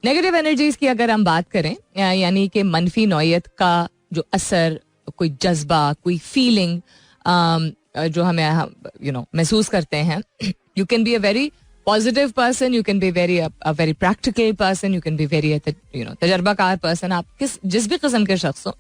Negative energies की अगर हम बात करें, यानी कि मनफी नौयत का जो असर, कोई जज्बा, कोई फीलिंग जो हमें महसूस करते हैं. You can be a very positive person, you can be very practical person, you can be very तजर्बाकार पर्सन. आप जिस भी किस्म के शख्स हो,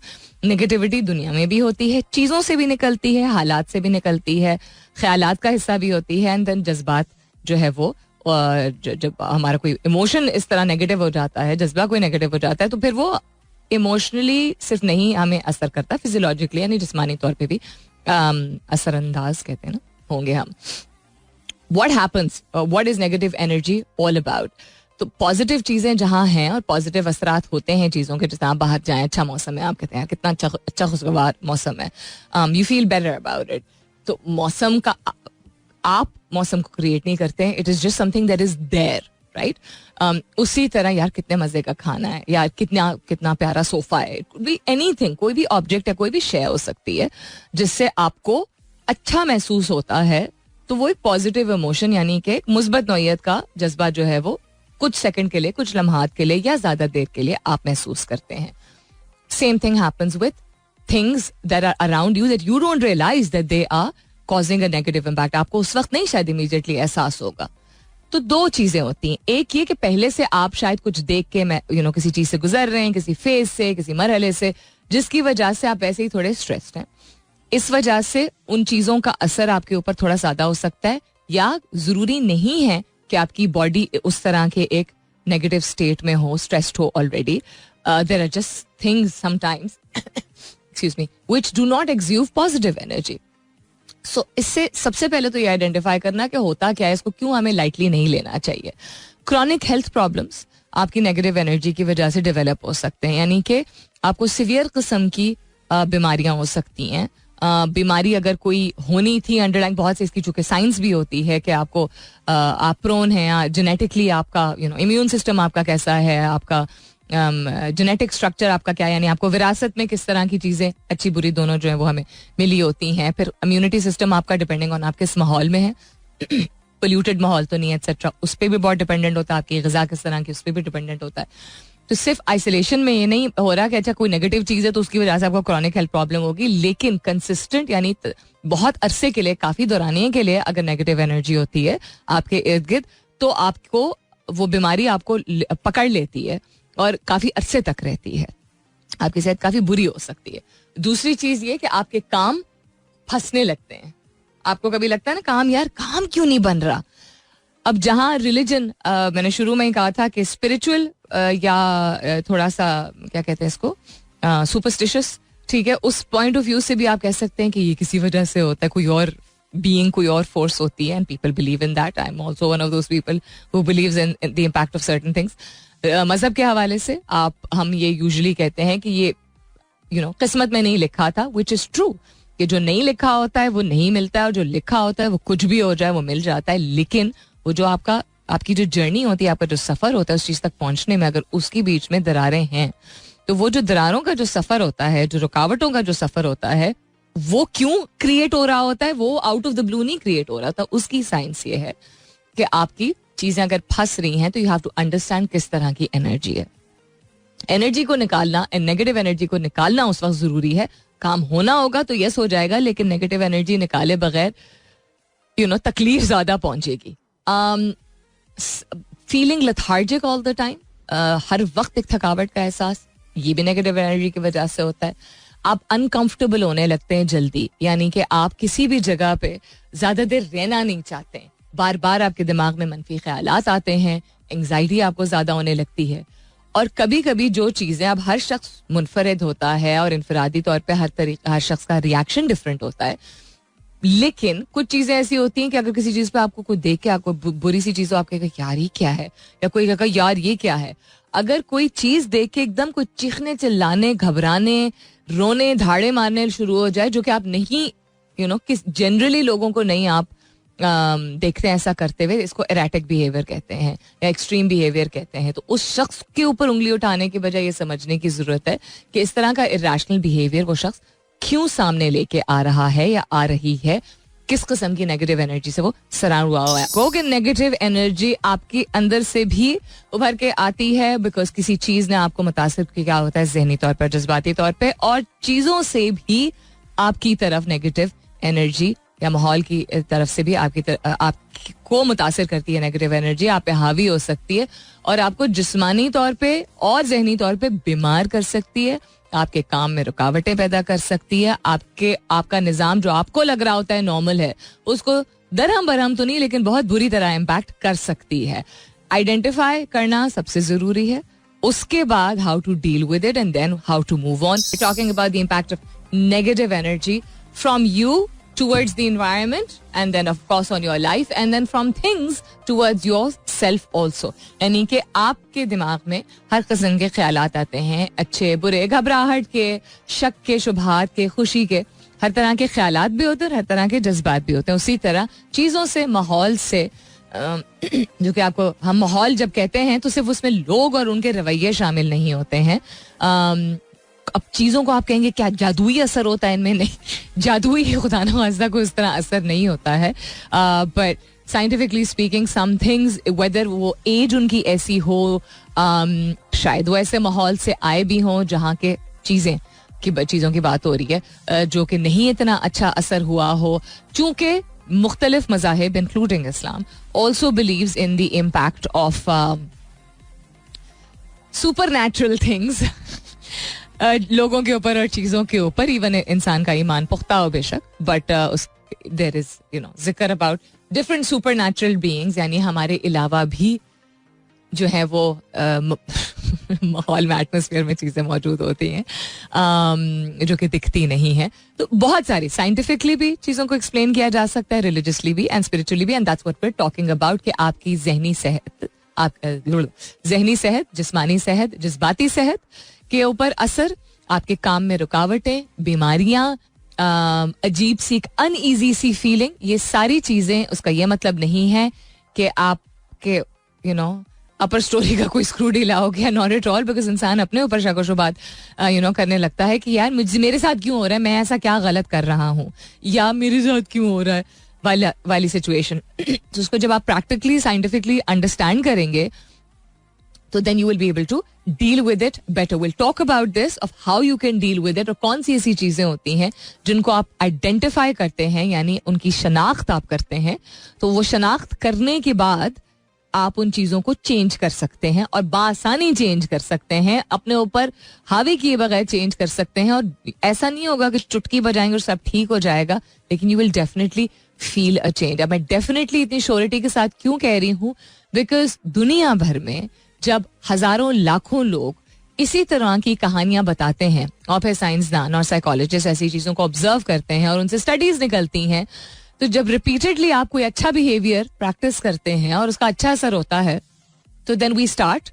नेगेटिविटी दुनिया में भी होती है, चीज़ों से भी निकलती है, हालात से भी निकलती है, ख्यालात का हिस्सा भी होती है. एंड देन जज्बात जो है वो, जब हमारा कोई इमोशन इस तरह नेगेटिव हो जाता है, जज्बा कोई नेगेटिव हो जाता है, तो फिर वो इमोशनली सिर्फ नहीं हमें असर करता, फिजियोलॉजिकली यानी जिस्मानी तौर पे भी असरअंदाज कहते हैं ना, होंगे हम. What happens? What is negative energy all about? तो पॉजिटिव चीज़ें जहाँ हैं और पॉजिटिव असरात होते हैं चीज़ों के, जैसे आप बाहर जाएं, अच्छा मौसम है, आप कहते हैं कितना अच्छा खुशगवार मौसम है, you feel better about it. तो मौसम का, आप मौसम को क्रिएट नहीं करते हैं, it is just something that is there, right. उसी तरह यार कितने मज़े का खाना है, यार कितना प्यारा सोफ़ा है, भी एनीथिंग, कोई भी ऑब्जेक्ट है, कोई भी शय हो सकती है जिससे आपको अच्छा महसूस होता है. तो वो एक पॉजिटिव इमोशन यानी कि मुस्बत नौयत का जज्बा जो है वो कुछ सेकंड के लिए, कुछ लम्हात के लिए या ज्यादा देर के लिए आप महसूस करते हैं. Same thing happens with things that are around you that you don't realize that they are causing a negative impact. आपको उस वक्त नहीं शायद इमीडिएटली एहसास होगा. तो दो चीजें होती हैं. एक ये कि पहले से आप शायद कुछ देख के किसी चीज से गुजर रहे हैं, किसी फेज से, किसी मरहले से, जिसकी वजह से आप वैसे ही थोड़े स्ट्रेस्ड हैं. इस वजह से उन चीज़ों का असर आपके ऊपर थोड़ा ज़्यादा हो सकता है, या ज़रूरी नहीं है कि आपकी बॉडी उस तरह के एक नेगेटिव स्टेट में हो, स्ट्रेस्ड हो already. There are just things sometimes excuse me which do not exude positive energy. So इससे सबसे पहले तो ये आइडेंटिफाई करना कि होता क्या है, इसको क्यों हमें लाइटली नहीं लेना चाहिए. क्रॉनिक हेल्थ प्रॉब्लम्स आपकी नेगेटिव एनर्जी की वजह से डेवलप हो सकते हैं, यानी कि आपको सीवियर किस्म की बीमारियां हो सकती हैं. बीमारी अगर कोई होनी थी अंडरलाइन, बहुत से इसकी चूंकि साइंस भी होती है कि आपको आप प्रोन हैं, या जेनेटिकली आपका इम्यून सिस्टम आपका कैसा है, आपका जेनेटिक स्ट्रक्चर आपका क्या है, यानी आपको विरासत में किस तरह की चीज़ें अच्छी बुरी दोनों जो है वो हमें मिली होती हैं. फिर इम्यूनिटी सिस्टम आपका डिपेंडिंग ऑन आप किस माहौल में है, पोल्यूटेड माहौल तो नहीं एक्सेट्रा, उस पर भी बहुत डिपेंडेंट होता है. आपकी ग़िज़ा किस तरह की, उस पर भी डिपेंडेंट होता है. तो सिर्फ आइसोलेशन में ये नहीं हो रहा कि अच्छा कोई नेगेटिव चीज़ है तो उसकी वजह से आपको क्रॉनिक हेल्थ प्रॉब्लम होगी, लेकिन कंसिस्टेंट यानी बहुत अरसे के लिए, काफ़ी दौरानिए के लिए अगर नेगेटिव एनर्जी होती है आपके इर्द गिर्द, तो आपको वो बीमारी आपको पकड़ लेती है और काफ़ी अरसे तक रहती है. आपकी सेहत काफ़ी बुरी हो सकती है. दूसरी चीज़ ये कि आपके काम फंसने लगते हैं. आपको कभी लगता है ना काम क्यों नहीं बन रहा. अब जहाँ रिलीजन, मैंने शुरू में ही कहा था कि स्पिरिचुअल या थोड़ा सा क्या कहते हैं इसको, सुपरस्टिशियस, ठीक है, उस पॉइंट ऑफ व्यू से भी आप कह सकते हैं कि ये किसी वजह से होता है, कोई और बीइंग, कोई और फोर्स होती है, and people believe in that. I am also one of those people who believes in the impact of certain things. मजहब के हवाले से हम ये यूजुअली कहते हैं कि ये किस्मत में नहीं लिखा था, विच इज ट्रू, कि जो नहीं लिखा होता है वो नहीं मिलता है, और जो लिखा होता है वो कुछ भी हो जाए वो मिल जाता है. लेकिन वो जो आपकी जो जर्नी होती है, आपका जो सफर होता है उस चीज तक पहुंचने में, अगर उसकी बीच में दरारें हैं, तो वो जो दरारों का जो सफर होता है, जो रुकावटों का जो सफर होता है, वो क्यों क्रिएट हो रहा होता है, वो आउट ऑफ द ब्लू नहीं क्रिएट हो रहा था. उसकी साइंस ये है कि आपकी चीजें अगर फंस रही हैं तो यू हैव टू अंडरस्टैंड किस तरह की एनर्जी है. एनर्जी को निकालना, नेगेटिव एनर्जी को निकालना उस वक्त जरूरी है. काम होना होगा तो यस हो जाएगा, लेकिन नेगेटिव एनर्जी निकाले बगैर तकलीफ ज्यादा पहुंचेगी. Feeling lethargic all the time, हर वक्त एक थकावट का एहसास, ये भी नेगेटिव एनर्जी की वजह से होता है. आप अनकंफर्टेबल होने लगते हैं जल्दी, यानी कि आप किसी भी जगह पे ज्यादा देर रहना नहीं चाहते. बार बार आपके दिमाग में मनफी ख्यालात आते हैं, एंग्जाइटी आपको ज्यादा होने लगती है. और कभी कभी जो चीजें, अब हर शख्स मुनफरिद होता है और इनफरादी तौर पे हर शख्स का रिएक्शन डिफरेंट होता है, लेकिन कुछ चीजें ऐसी होती हैं कि अगर किसी चीज पे आपको कोई देख के आपको बुरी सी चीज हो, आप कहेगा यार ये क्या है, या कोई कहेगा यार ये क्या है. अगर कोई चीज देख के एकदम कोई चीखने, चिल्लाने, घबराने, रोने, धाड़े मारने शुरू हो जाए, जो कि आप नहीं किस जनरली लोगों को नहीं आप देखते हैं ऐसा करते हुए, इसको एरेटिक बिहेवियर कहते हैं या एक्सट्रीम बिहेवियर कहते हैं. तो उस शख्स के ऊपर उंगली उठाने की बजाय ये समझने की जरूरत है कि इस तरह का इरेशनल बिहेवियर वो शख्स क्यों सामने लेके आ रहा है या आ रही है, किस किस्म की नेगेटिव एनर्जी से वो सराउंड हुआ है. क्योंकि नेगेटिव एनर्जी आपके अंदर से भी उभर के आती है बिकॉज किसी चीज ने आपको मुतासिर किया होता है जहनी तौर पर, जज्बाती तौर पर, और चीजों से भी आपकी तरफ नेगेटिव एनर्जी या माहौल की तरफ से भी आपको मुतासिर करती है नेगेटिव एनर्जी, आप पे हावी हो सकती है और आपको जिस्मानी तौर पे और जहनी तौर पे बीमार कर सकती है, आपके काम में रुकावटें पैदा कर सकती है, आपका निज़ाम जो आपको लग रहा होता है नॉर्मल है उसको दरहम बरहम तो नहीं लेकिन बहुत बुरी तरह इम्पैक्ट कर सकती है. आइडेंटिफाई करना सबसे जरूरी है, उसके बाद how to deal with it and then how to move on. Talking about the impact of negative energy from you towards the environment and then of course on your life and then from things towards yourself also. यानी कि आपके दिमाग में हर किस्म के ख्यालात आते हैं, अच्छे बुरे, घबराहट के, शक के, शुबहात के, खुशी के, हर तरह के ख्यालात भी होते हैं, हर तरह के जज्बात भी होते हैं. उसी तरह चीज़ों से, माहौल से, जो कि आपको हम माहौल जब कहते हैं तो सिर्फ उसमें लोग और उनके रवैये शामिल नहीं होते हैं. अब चीज़ों को आप कहेंगे क्या जादुई असर होता है इनमें? नहीं, जादुई खुदा न खास्ता कोई उस तरह असर नहीं होता है. But scientifically speaking some things, whether वो एज उनकी ऐसी हो, शायद वो ऐसे माहौल से आए भी हों जहाँ के चीज़ों की बात हो रही है जो कि नहीं इतना अच्छा असर हुआ हो, चूँकि मुख्तलिफ मज़ाहिब including Islam also believes in the impact of supernatural things लोगों के ऊपर और चीज़ों के ऊपर. इवन इंसान का ईमान पुख्ता हो बेशक, बट देयर इज जिक्र about different super natural beings, यानी हमारे अलावा भी जो है वो माहौल में, एटमॉस्फेयर में चीज़ें मौजूद होती हैं जो कि दिखती नहीं है. तो बहुत सारी साइंटिफिकली भी चीज़ों को एक्सप्लेन किया जा सकता है, रिलीजियसली भी एंड स्पिरिचुअली भी, and that's what we are talking about कि आपकी जहनी सेहत, जिस्मानी सेहत, जज्बाती सेहत के ऊपर असर, आपके काम में रुकावटें, बीमारियां, अजीब सी अनईजी सी फीलिंग, ये सारी चीजें, उसका ये मतलब नहीं है कि आपके अपर स्टोरी का कोई स्क्रू ढीला हो गया. नॉट एट ऑल, बिकॉज इंसान अपने ऊपर शक व शुबात करने लगता है कि यार मेरे साथ क्यों हो रहा है, मैं ऐसा क्या गलत कर रहा हूँ, या मेरे साथ क्यों हो रहा है वाली सिचुएशन. तो उसको जब आप प्रैक्टिकली साइंटिफिकली अंडरस्टैंड करेंगे तो then you will be able to deal with it better. We'll talk about this of how you can deal with it, और कौन सी ऐसी चीजें होती हैं जिनको आप आइडेंटिफाई करते हैं, यानी उनकी शनाख्त आप करते हैं, तो वो शनाख्त करने के बाद आप उन चीजों को चेंज कर सकते हैं और बासानी चेंज कर सकते हैं, अपने ऊपर हावी किए बगैर चेंज कर सकते हैं. और ऐसा नहीं होगा कि चुटकी बजाएंगे और सब ठीक हो जाएगा, लेकिन you will definitely feel a change. अब मैं डेफिनेटली इतनी श्योरिटी के साथ क्यों कह रही हूँ, बिकॉज दुनिया भर में जब हजारों लाखों लोग इसी तरह की कहानियां बताते हैं और फिर साइंसदान और साइकोलॉजिस्ट ऐसी चीजों को ऑब्जर्व करते हैं और उनसे स्टडीज निकलती हैं, तो जब रिपीटेडली आप कोई अच्छा बिहेवियर प्रैक्टिस करते हैं और उसका अच्छा असर होता है, तो then we start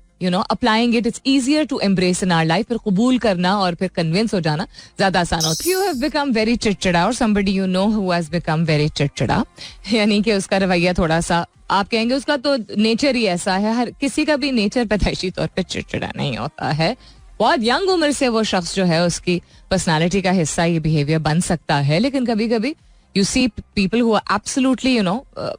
applying it. It's easier to embrace in our life. फिर कबूल करना और फिर कन्विंस हो जाना ज्यादा आसान होता है. यू हैव बिकम वेरी चिड़चिड़ा और somebody who has become very चिड़चिड़ा, यानी कि उसका रवैया थोड़ा सा, आप कहेंगे उसका तो नेचर ही ऐसा है. हर किसी का भी नेचर पैदाइशी तौर पे चिड़चिड़ा नहीं होता है. बहुत यंग उम्र से वो शख्स जो है उसकी पर्सनालिटी का हिस्सा ये बिहेवियर बन सकता है, लेकिन कभी कभी you see people who are absolutely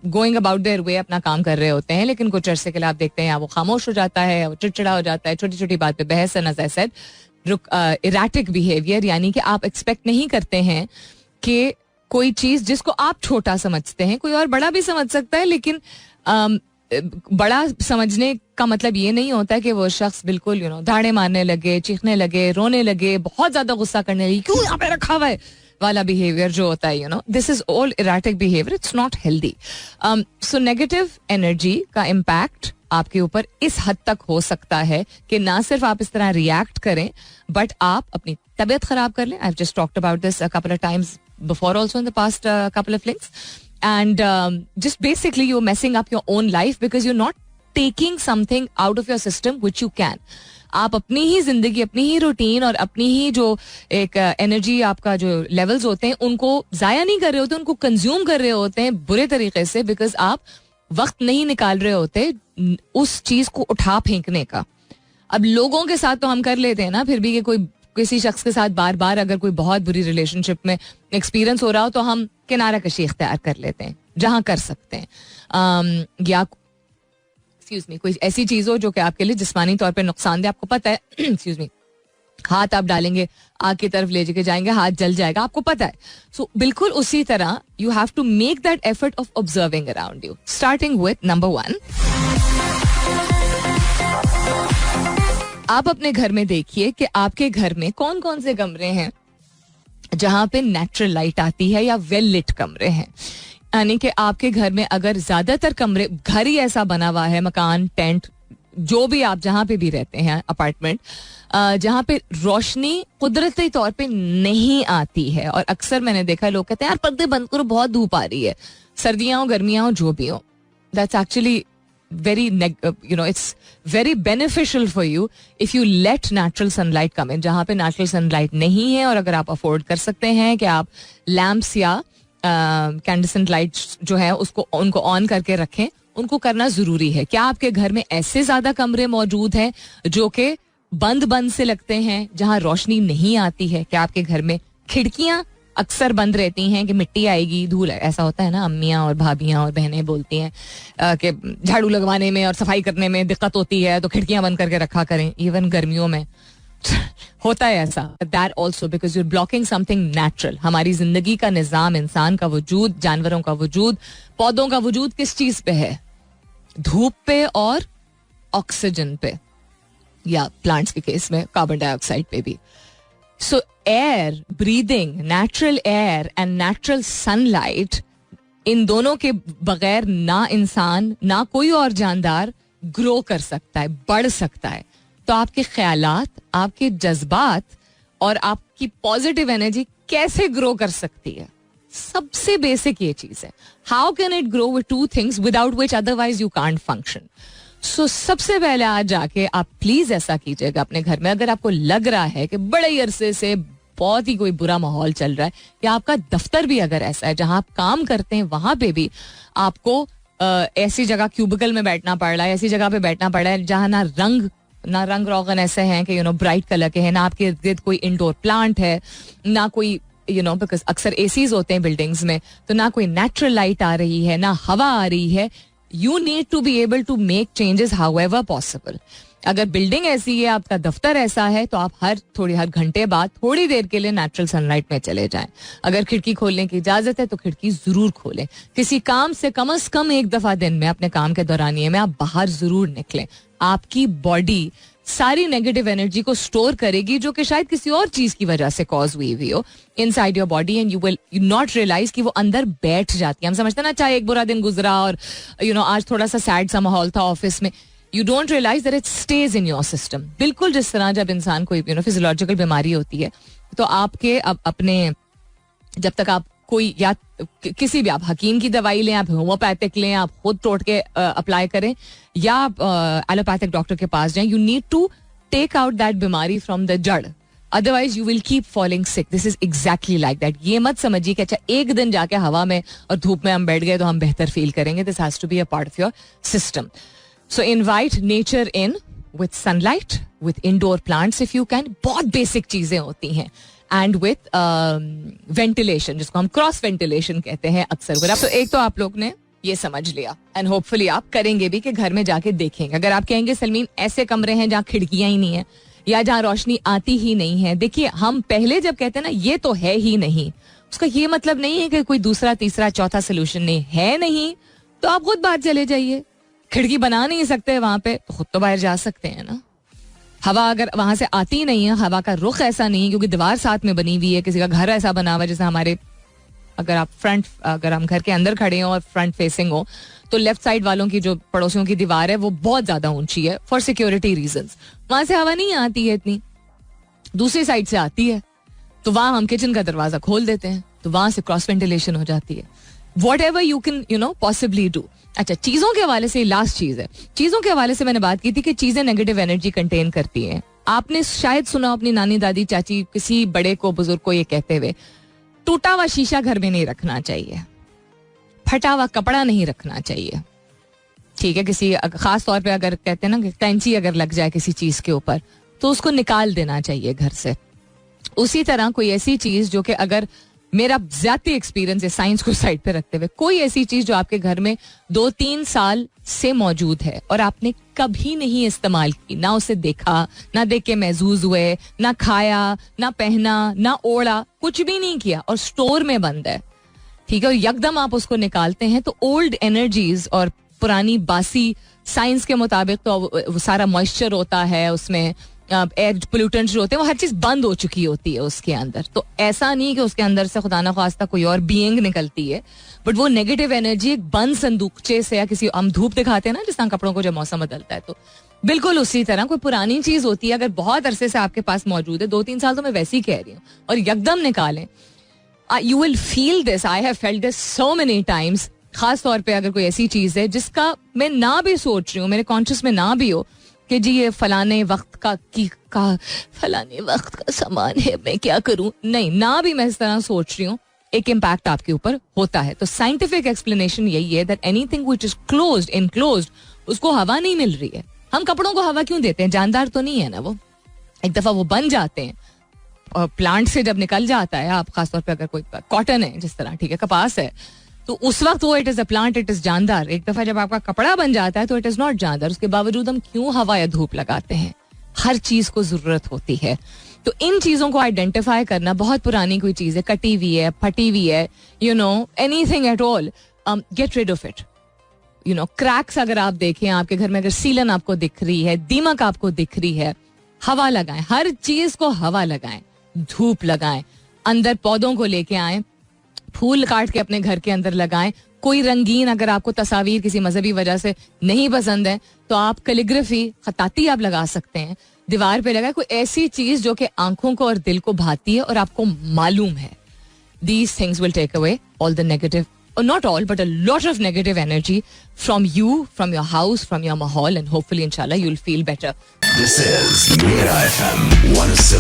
going about their way, अपना काम कर रहे होते हैं, लेकिन कुछ अरसे के लिए आप देखते हैं या वो खामोश हो जाता है या वो चिड़चिड़ा हो जाता है, छोटी छोटी बात पे बहस, and as I said erratic behaviour, यानी कि आप एक्सपेक्ट नहीं करते हैं कि कोई चीज जिसको आप छोटा समझते हैं कोई और बड़ा भी समझ सकता है, लेकिन बड़ा समझने का मतलब ये नहीं होता कि वो शख्स बिल्कुल धाड़े मारने लगे, चीखने लगे, रोने लगे, बहुत ज्यादा गुस्सा करने लगे, क्यों यहाँ पे रखा हुआ है वाला बिहेवियर जो होता है. This is all erratic behaviour, it's not healthy. So negative energy का इम्पैक्ट आपके ऊपर इस हद तक हो सकता है कि ना सिर्फ आप इस तरह रिएक्ट करें, बट आप अपनी तबीयत खराब कर लें. I have just talked about this a couple of times before also in the past couple of links, and just basically you're messing up your own life because you're not taking something out of your system which you can. आप अपनी ही जिंदगी, अपनी ही routine और अपनी ही जो एक energy आपका जो लेवल्स होते हैं उनको जाया नहीं कर रहे होते, उनको कंज्यूम कर रहे होते हैं बुरे तरीके से, बिकॉज आप वक्त नहीं निकाल रहे होते उस चीज को उठा फेंकने का. अब लोगों के साथ तो हम कर लेते हैं ना, फिर भी कि कोई किसी शख्स के साथ बार बार अगर कोई बहुत बुरी रिलेशनशिप में एक्सपीरियंस हो रहा हो तो हम किनारा कशी इख्तियार कर लेते हैं जहां कर सकते हैं. या एक्सक्यूज मी, कोई ऐसी चीज हो जो कि आपके लिए जिस्मानी तौर पे नुकसानदेह, आपको पता है, एक्सक्यूज मी, हाथ आप डालेंगे आग की तरफ ले जाके जाएंगे, हाथ जल जाएगा, आपको पता है. सो बिल्कुल उसी तरह you have to make that effort of observing around you, starting with number 1. आप अपने घर में देखिए कि आपके घर में कौन कौन से कमरे हैं जहां पे नेचुरल लाइट आती है या वेल लिट कमरे हैं. यानी कि आपके घर में अगर ज्यादातर कमरे, घर ही ऐसा बना हुआ है, मकान, टेंट, जो भी आप जहां पे भी रहते हैं, अपार्टमेंट, जहां पे रोशनी कुदरती तौर पे नहीं आती है. और अक्सर मैंने देखा लोग कहते हैं यार पर्दे बंद करो, बहुत धूप आ रही है, सर्दियां हो गर्मियां हो जो भी हो. That's actually very it's very beneficial for you if you let natural sunlight come in. जहाँ पे natural sunlight नहीं है और अगर आप अफोर्ड कर सकते हैं कि आप लैम्प्स या कैंडेसेंट लाइट्स जो है उनको ऑन करके रखें, उनको करना जरूरी है. क्या आपके घर में ऐसे ज्यादा कमरे मौजूद हैं जो कि बंद से लगते हैं, जहाँ रोशनी नहीं आती है? क्या आपके घर में खिड़कियां अक्सर बंद रहती हैं कि मिट्टी आएगी, धूल, ऐसा होता है ना, अम्मियाँ और भाभियाँ और बहनें बोलती हैं कि झाड़ू लगवाने में और सफाई करने में दिक्कत होती है तो खिड़कियां बंद करके रखा करें. इवन गर्मियों में होता है ऐसा. That also because you are blocking something natural. हमारी जिंदगी का निजाम, इंसान का वजूद, जानवरों का वजूद, पौधों का वजूद किस चीज पे है? धूप पे और ऑक्सीजन पे, या प्लांट्स के केस में कार्बन डाइऑक्साइड पे भी. So air, breathing, natural air and natural sunlight, इन दोनों के बगैर ना इंसान ना कोई और जानदार ग्रो कर सकता है, बढ़ सकता है. तो आपके ख्यालात, आपके जज्बात और आपकी पॉजिटिव एनर्जी कैसे ग्रो कर सकती है? सबसे बेसिक ये चीज है. How can it grow with two things without which otherwise you can't function? So सबसे पहले आज जाके आप प्लीज ऐसा कीजिएगा अपने घर में, अगर आपको लग रहा है कि बड़े ही अरसे से बहुत ही कोई बुरा माहौल चल रहा है, या आपका दफ्तर भी अगर ऐसा है जहां आप काम करते हैं, वहां पे भी आपको ऐसी जगह क्यूबिकल में बैठना पड़ रहा है, ऐसी जगह पे बैठना पड़ रहा है जहां ना रंग रोगन ऐसे हैं कि ब्राइट कलर के हैं, ना आपके इर्द गिर्द कोई इंडोर प्लांट है, ना कोई बिकॉज अक्सर एसीज होते हैं बिल्डिंग्स में, तो ना कोई नेचुरल लाइट आ रही है, ना हवा आ रही है. You need to be able to make changes however possible. अगर बिल्डिंग ऐसी है, आपका दफ्तर ऐसा है, तो आप हर घंटे बाद थोड़ी देर के लिए नेचुरल सनलाइट में चले जाएं. अगर खिड़की खोलने की इजाजत है तो खिड़की जरूर खोलें. किसी काम से कम एक दफा दिन में अपने काम के दौरानिए में आप बाहर जरूर निकलें. आपकी बॉडी सारी नेगेटिव एनर्जी को स्टोर करेगी जो कि शायद किसी और चीज की वजह से कॉज हुई हो inside your body, and you will not realize कि वो अंदर बैठ जाती है. हम समझते हैं ना, चाहे एक बुरा दिन गुजरा और आज थोड़ा सा सैड सा माहौल था ऑफिस में, you don't realize that it stays in your system. बिल्कुल जिस तरह जब इंसान को फिजियोलॉजिकल बीमारी होती है तो आपके अपने, जब तक आप कोई या किसी भी, आप हकीम की दवाई लें, आप होम्योपैथिक लें, आप खुद तोड़ के अप्लाई करें, या आप एलोपैथिक डॉक्टर के पास जाएं, you need to take out that बीमारी फ्रॉम द जड़, otherwise you will keep falling sick. This is exactly like that. ये मत समझिए कि अच्छा एक दिन जाके हवा में और धूप में हम बैठ गए तो हम बेहतर फील करेंगे. This has to be a part of your system. So invite nature in with sunlight, with indoor plants if you can. बहुत बेसिक चीजें होती हैं. एंड विथ वेंटिलेशन, जिसको हम क्रॉस वेंटिलेशन कहते हैं अक्सर. तो एक तो आप लोग ने ये समझ लिया, एंड होपफुली आप करेंगे भी कि घर में जाके देखेंगे. अगर आप कहेंगे सलमीन ऐसे कमरे हैं जहाँ खिड़कियां ही नहीं है या जहाँ रोशनी आती ही नहीं है, देखिए हम पहले जब कहते हैं ना ये तो है ही नहीं, उसका ये मतलब नहीं है कि कोई दूसरा तीसरा चौथा सोल्यूशन नहीं है. नहीं तो आप खुद बाहर चले जाइए. खिड़की बना नहीं सकते वहां पे, तो खुद तो बाहर जा सकते हैं ना. हवा अगर वहां से आती नहीं है, हवा का रुख ऐसा नहीं है क्योंकि दीवार साथ में बनी हुई है, किसी का घर ऐसा बना हुआ है जैसे हमारे, अगर हम घर के अंदर खड़े हो और फ्रंट फेसिंग हो तो लेफ्ट साइड वालों की जो पड़ोसियों की दीवार है वो बहुत ज्यादा ऊंची है फॉर सिक्योरिटी रीजंस. वहां से हवा नहीं आती है इतनी, दूसरी साइड से आती है, तो वहां हम किचन का दरवाजा खोल देते हैं, तो वहां से क्रॉस वेंटिलेशन हो जाती है. Whatever you can possibly do. अच्छा, चीजों के हवाले से लास्ट चीज है. चीजों के हवाले से मैंने बात की थी कि चीजें नेगेटिव एनर्जी कंटेन करती हैं. आपने शायद सुना अपनी नानी, दादी, चाची, किसी बड़े को, बुजुर्ग को ये कहते हुए, टूटा हुआ शीशा घर में नहीं रखना चाहिए, फटा हुआ कपड़ा नहीं रखना चाहिए. ठीक है, किसी खास तौर पे अगर कहते हैं ना कि कैंची अगर लग जाए किसी चीज के ऊपर तो उसको निकाल देना चाहिए घर से. उसी तरह कोई ऐसी चीज जो कि अगर मेरा ज्यादा एक्सपीरियंस है साइंस को साइड पे रखते हुए, कोई ऐसी चीज जो आपके घर में 2-3 साल से मौजूद है और आपने कभी नहीं इस्तेमाल की, ना उसे देखा, ना देख के महसूस हुए, ना खाया, ना पहना, ना ओढ़ा, कुछ भी नहीं किया और स्टोर में बंद है, ठीक है, और यकदम आप उसको निकालते हैं, तो ओल्ड एनर्जीज और पुरानी बासी, साइंस के मुताबिक तो वो सारा मॉइस्चर होता है उसमें, एयर पोल्यूटेंट्स जो होते हैं, वो हर चीज बंद हो चुकी होती है उसके अंदर. तो ऐसा नहीं कि उसके अंदर से खुदा ना खास्ता कोई और बीइंग निकलती है, बट वो नेगेटिव एनर्जी एक बंद संदूकचे से, या किसी, हम धूप दिखाते हैं ना जिस तरह कपड़ों को जब मौसम बदलता है, तो बिल्कुल उसी तरह कोई पुरानी चीज होती है, अगर बहुत अरसे से आपके पास मौजूद है, 2-3 साल तो मैं वैसे ही कह रही हूँ, और यकदम निकालें, you will feel this. I have felt this so many times. खास तौर पे अगर कोई ऐसी चीज है जिसका मैं ना भी सोच रही हूँ, मेरे कॉन्शियस में ना भी हो कि जी ये फलाने वक्त फलाने वक्त का सामान है, मैं क्या करूं, नहीं, ना भी मैं इस तरह सोच रही हूँ, एक इम्पैक्ट आपके ऊपर होता है. तो साइंटिफिक एक्सप्लेनेशन यही है that anything which is closed, enclosed, उसको हवा नहीं मिल रही है. हम कपड़ों को हवा क्यों देते हैं? जानदार तो नहीं है ना वो, एक दफा वो बन जाते हैं और प्लांट से जब निकल जाता है, आप खासतौर पे अगर कोई कॉटन है जिस तरह, ठीक है, कपास है, तो उस वक्त वो it is a plant, it is जानदार. एक दफा जब आपका कपड़ा बन जाता है तो इट इज नॉट जानदार. उसके बावजूद हम क्यों हवा या धूप लगाते हैं? हर चीज को जरूरत होती है. तो इन चीजों को आइडेंटिफाई करना, बहुत पुरानी कोई चीज है, कटी हुई है, फटी हुई है, you know, anything at all, get rid of it. You know, cracks अगर आप देखें आपके घर में, अगर सीलन आपको दिख रही है, दीमक आपको दिख रही है, हवा लगाएं. हर चीज को हवा लगाएं, धूप लगाएं, अंदर पौधों को लेके आए, फूल काट के अपने घर के अंदर लगाएं. कोई रंगीन, अगर आपको तस्वीर किसी मजहबी वजह से नहीं पसंद है तो आप कैलीग्राफी, खताती आप लगा सकते हैं, दीवार पे लगाए. कोई ऐसी चीज जो कि आंखों को और दिल को भाती है और आपको मालूम है. These things will take away all the negative, or not all, but a lot of negative energy from you, from your house, from your mahal, and hopefully, inshallah, you'll feel better. This is Mera FM 107.